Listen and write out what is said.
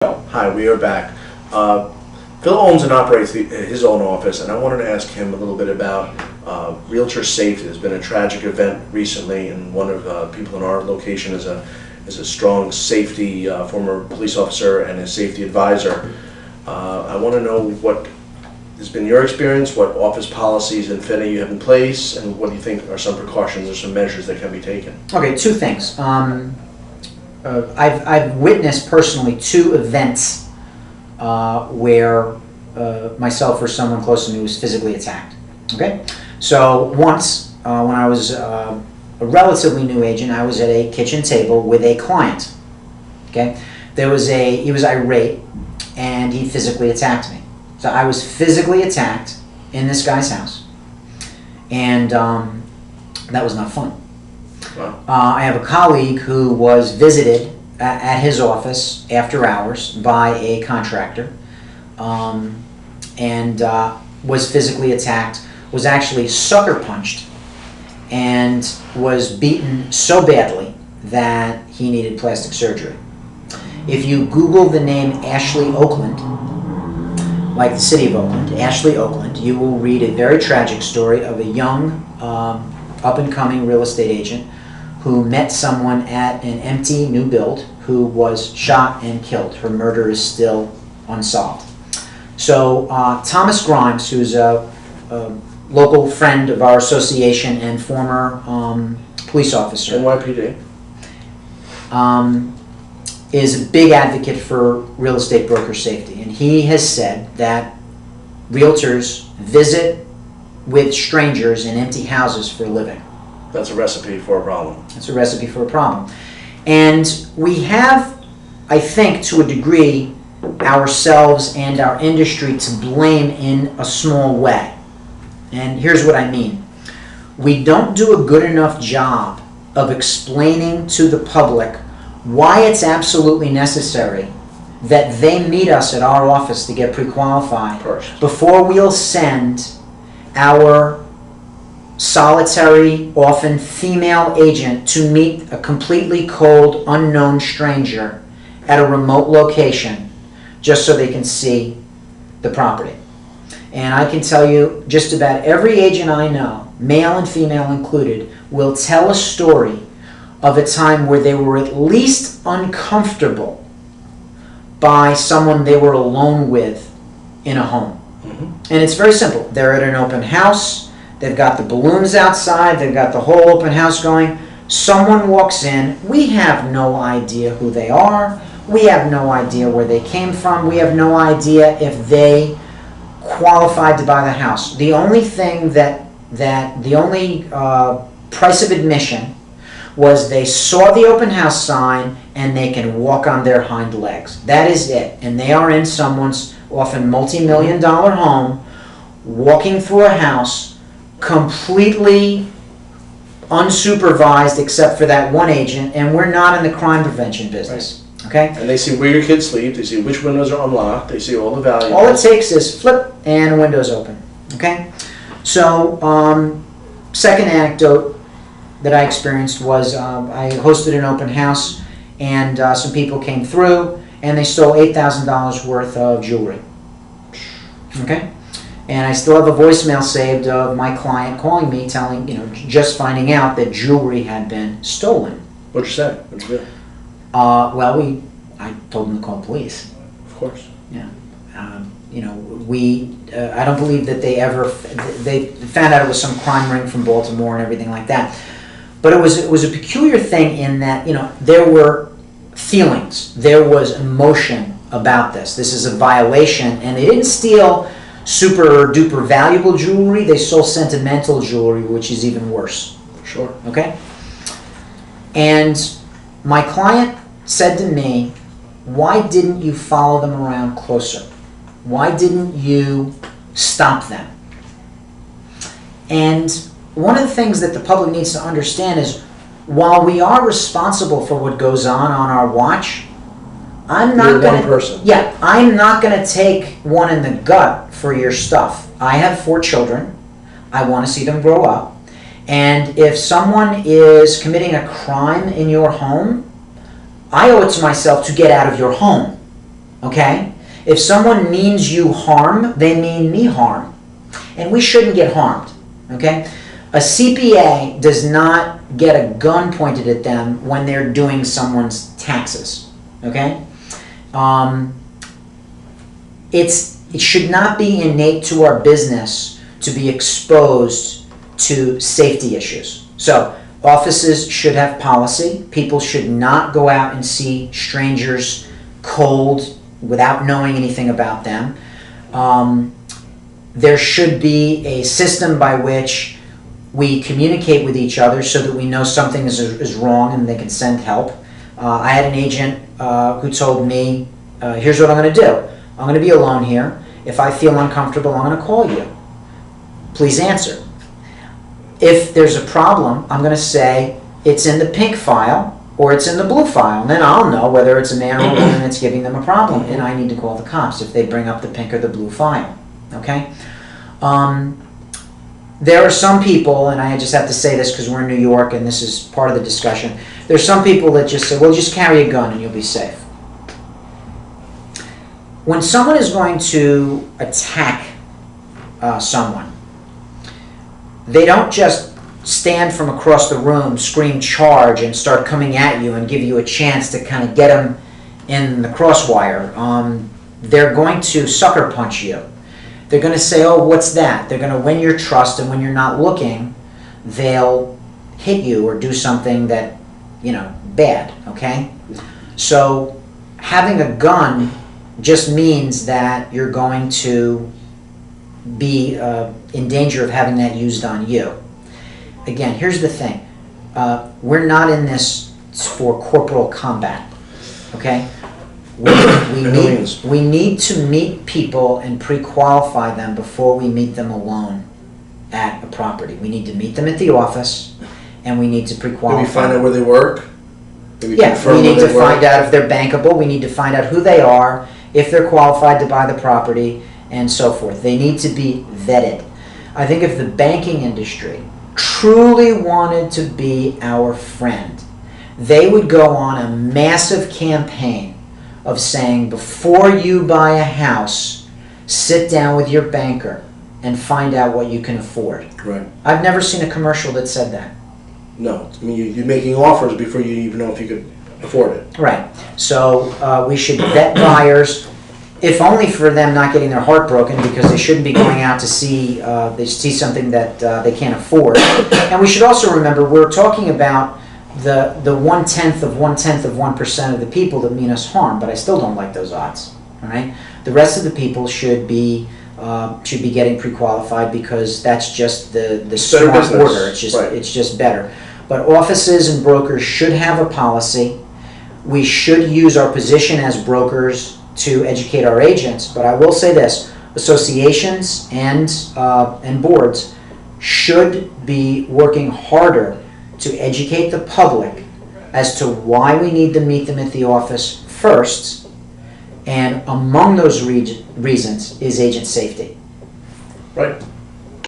Hi, we are back. Phil owns and operates his own office, and I wanted to ask him a little bit about realtor safety. There's been a tragic event recently, and one of the people in our location is a strong safety former police officer and a safety advisor. I want to know what has been your experience, what office policies and FINA you have in place, and what do you think are some precautions or some measures that can be taken? Okay, two things. I've witnessed personally two events where myself or someone close to me was physically attacked. Okay, so once when I was a relatively new agent, I was at a kitchen table with a client. Okay, he was irate and he physically attacked me. So I was physically attacked in this guy's house, and that was not fun. Wow. I have a colleague who was visited at his office after hours by a contractor and was physically attacked, was actually sucker punched, and was beaten so badly that he needed plastic surgery. If you Google the name Ashley Oakland, like the city of Oakland, Ashley Oakland, you will read a very tragic story of a young up-and-coming real estate agent who met someone at an empty new build who was shot and killed. Her murder is still unsolved. So Thomas Grimes, who's a local friend of our association and former police officer, NYPD, is a big advocate for real estate broker safety. And he has said that realtors visit with strangers in empty houses for a living. that's a recipe for a problem. It's a recipe for a problem. And we have, I think, to a degree, ourselves and our industry to blame in a small way. And here's what I mean. We don't do a good enough job of explaining to the public why it's absolutely necessary that they meet us at our office to get pre-qualified First. before we'll send our solitary, often female agent to meet a completely cold, unknown stranger at a remote location just so they can see the property. And I can tell you, just about every agent I know, male and female included, will tell a story of a time where they were at least uncomfortable by someone they were alone with in a home. Mm-hmm. And it's very simple. They're at an open house. They've got the balloons outside. They've got the whole open house going. Someone walks in. We have no idea who they are. We have no idea where they came from. We have no idea if they qualified to buy the house. The only thing the only price of admission was they saw the open house sign and they can walk on their hind legs. That is it. And they are in someone's often multi-million-dollar home, walking through a house, completely unsupervised except for that one agent, and we're not in the crime prevention business. Right. Okay? And they see where your kids sleep, they see which windows are unlocked, they see all the valuables. All it takes is flip and the window's open. Okay? So, second anecdote that I experienced was I hosted an open house, and some people came through and they stole $8,000 worth of jewelry. Okay? And I still have a voicemail saved of my client calling me, just finding out that jewelry had been stolen. What'd you say? What'd you do? I told them to call police. Of course. Yeah. I don't believe that they found out it was some crime ring from Baltimore and everything like that. But it was a peculiar thing in that, there were feelings, there was emotion about this. This is a violation, and they didn't steal super duper valuable jewelry, they stole sentimental jewelry, which is even worse. Sure. Okay? And my client said to me, why didn't you follow them around closer? Why didn't you stop them? And one of the things that the public needs to understand is, while we are responsible for what goes on our watch, I'm not going to. Yeah, I'm not going to take one in the gut for your stuff. I have 4 children. I want to see them grow up. And if someone is committing a crime in your home, I owe it to myself to get out of your home. okay? If someone means you harm, they mean me harm. And we shouldn't get harmed, okay? A CPA does not get a gun pointed at them when they're doing someone's taxes, okay? It should not be innate to our business to be exposed to safety issues. So offices should have policy. People should not go out and see strangers cold without knowing anything about them. There should be a system by which we communicate with each other so that we know something is wrong and they can send help. I had an agent who told me, here's what I'm going to do. I'm going to be alone here. If I feel uncomfortable, I'm going to call you. Please answer. If there's a problem, I'm going to say it's in the pink file or it's in the blue file. And then I'll know whether it's a man or a woman that's giving them a problem, and I need to call the cops if they bring up the pink or the blue file. Okay? There are some people, and I just have to say this because we're in New York and this is part of the discussion. There's some people that just say, well, just carry a gun and you'll be safe. When someone is going to attack someone, they don't just stand from across the room, scream charge, and start coming at you and give you a chance to kind of get them in the crosswire. They're going to sucker punch you. They're going to say, oh, what's that? They're going to win your trust, and when you're not looking, they'll hit you or do something that, bad, okay? So having a gun just means that you're going to be in danger of having that used on you. Again, here's the thing. We're not in this for corporal combat, okay? We need to meet people and pre-qualify them before we meet them alone at a property. We need to meet them at the office, and we need to pre-qualify. Maybe find out where they work? We need to find out if they're bankable. We need to find out who they are, if they're qualified to buy the property, and so forth. They need to be vetted. I think if the banking industry truly wanted to be our friend, they would go on a massive campaign of saying, before you buy a house, sit down with your banker and find out what you can afford. Right. I've never seen a commercial that said that. No. I mean, you're making offers before you even know if you could afford it. Right. So we should vet buyers, if only for them not getting their heart broken because they shouldn't be going out to see something that they can't afford. And we should also remember we're talking about the 1/10 of 1/10 of 1% of the people that mean us harm, but I still don't like those odds. All right. The rest of the people should be getting pre-qualified because that's just the smart order. It's just better. But offices and brokers should have a policy. We should use our position as brokers to educate our agents. But I will say this: associations and boards should be working harder to educate the public as to why we need to meet them at the office first, and among those reasons is agent safety. Right.